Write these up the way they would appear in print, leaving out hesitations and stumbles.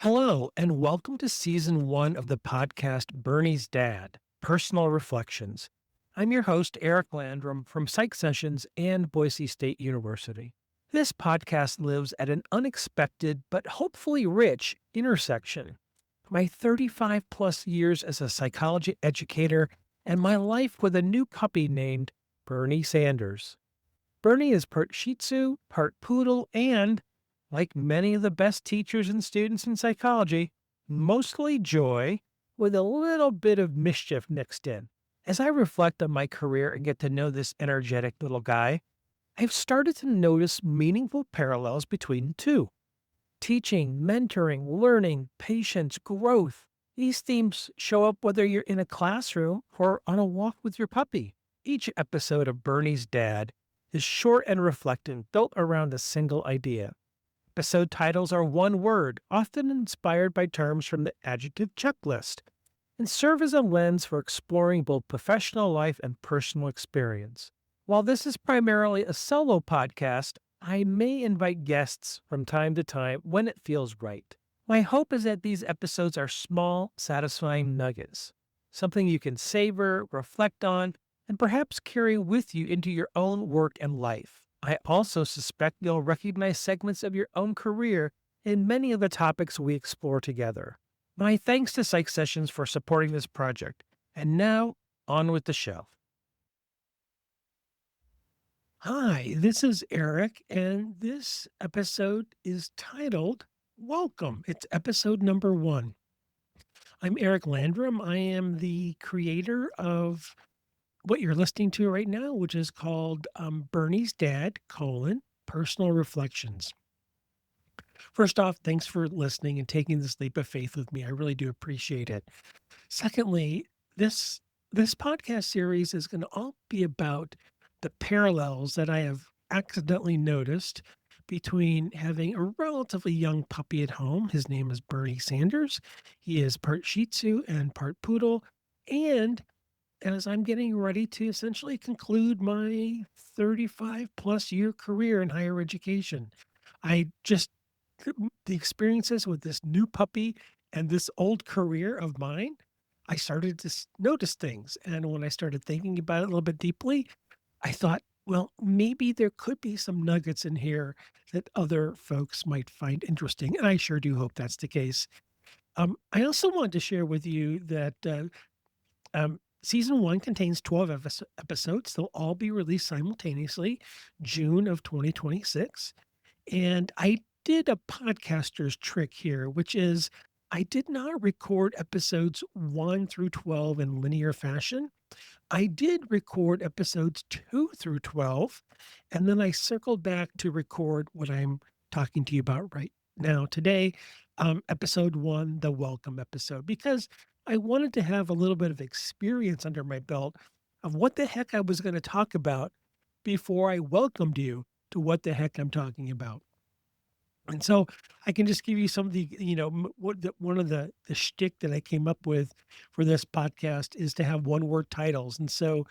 Hello, and welcome to season one of the podcast Bernie's Dad Personal Reflections. I'm your host, Eric Landrum from Psych Sessions and Boise State University. This podcast lives at an unexpected but hopefully rich intersection. My 35 plus years as a psychology educator and my life with a new puppy named Bernie Sanders. Bernie is part Shih Tzu, part poodle, and, like many of the best teachers and students in psychology, mostly joy with a little bit of mischief mixed in. As I reflect on my career and get to know this energetic little guy, I've started to notice meaningful parallels between the two. Teaching, mentoring, learning, patience, growth. These themes show up whether you're in a classroom or on a walk with your puppy. Each episode of Bernie's Dad is short and reflective, built around a single idea. Episode titles are one word, often inspired by terms from the adjective checklist, and serve as a lens for exploring both professional life and personal experience. While this is primarily a solo podcast, I may invite guests from time to time when it feels right. My hope is that these episodes are small, satisfying nuggets, something you can savor, reflect on, and perhaps carry with you into your own work and life. I also suspect you'll recognize segments of your own career in many of the topics we explore together. My thanks to Psych Sessions for supporting this project. And now, on with the show. Hi, this is Eric, and this episode is titled Welcome. It's episode number one. I'm Eric Landrum. I am the creator of what you're listening to right now, which is called Bernie's Dad, Personal Reflections. First off, thanks for listening and taking this leap of faith with me. I really do appreciate it. Secondly, this podcast series is going to all be about the parallels that I have accidentally noticed between having a relatively young puppy at home. His name is Bernie Sanders. He is part Shih Tzu and part poodle. And as I'm getting ready to essentially conclude my 35 plus year career in higher education, I just, the experiences with this new puppy and this old career of mine, I started to notice things. And when I started thinking about it a little bit deeply, I thought, well, maybe there could be some nuggets in here that other folks might find interesting. And I sure do hope that's the case. I also wanted to share with you that season one contains 12 episodes. They'll all be released simultaneously, June of 2026. And I did a podcaster's trick here, which is I did not record episodes 1 through 12 in linear fashion. I did record episodes 2 through 12, and then I circled back to record what I'm talking to you about right now today, episode 1, the welcome episode, because I wanted to have a little bit of experience under my belt of what the heck I was going to talk about before I welcomed you to what the heck I'm talking about. And so I can just give you some of the, one of the shtick that I came up with for this podcast is to have one word titles. And so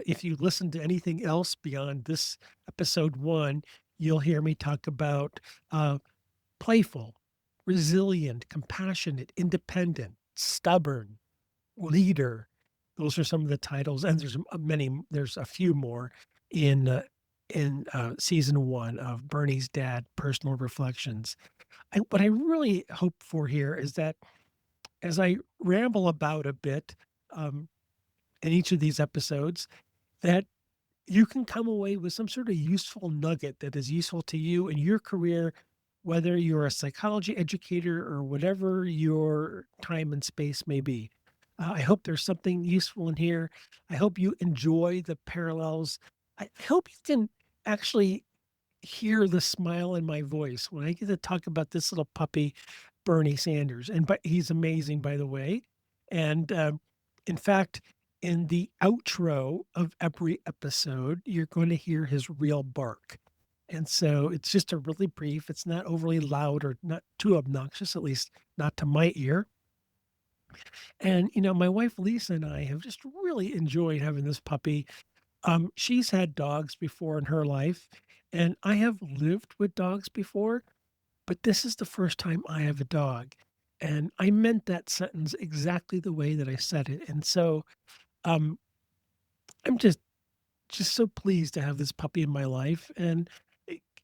if you listen to anything else beyond this episode one, you'll hear me talk about playful, resilient, compassionate, independent, stubborn, leader. Those are some of the titles. And there's a few more in season one of Bernie's Dad, Personal Reflections. What I really hope for here is that as I ramble about a bit in each of these episodes, that you can come away with some sort of useful nugget that is useful to you in your career, whether you're a psychology educator or whatever your time and space may be. I hope there's something useful in here. I hope you enjoy the parallels. I hope you can actually hear the smile in my voice when I get to talk about this little puppy, Bernie Sanders. But he's amazing, by the way. And in fact, in the outro of every episode, you're going to hear his real bark. And so it's just a really brief, it's not overly loud or not too obnoxious, at least not to my ear. And, my wife Lisa and I have just really enjoyed having this puppy. She's had dogs before in her life, and I have lived with dogs before, but this is the first time I have a dog. And I meant that sentence exactly the way that I said it. And so um, I'm just so pleased to have this puppy in my life. And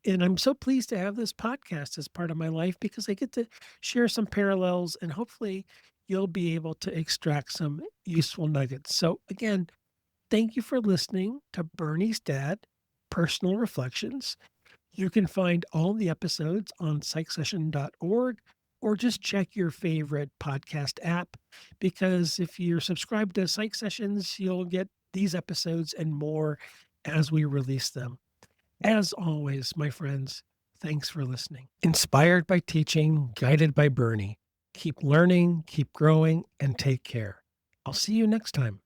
I'm so pleased to have this podcast as part of my life because I get to share some parallels and hopefully you'll be able to extract some useful nuggets. So again, thank you for listening to Bernie's Dad Personal Reflections. You can find all the episodes on psychsession.org or just check your favorite podcast app because if you're subscribed to Psych Sessions, you'll get these episodes and more as we release them. As always, my friends, thanks for listening. Inspired by teaching, guided by Bernie. Keep learning, keep growing, and take care. I'll see you next time.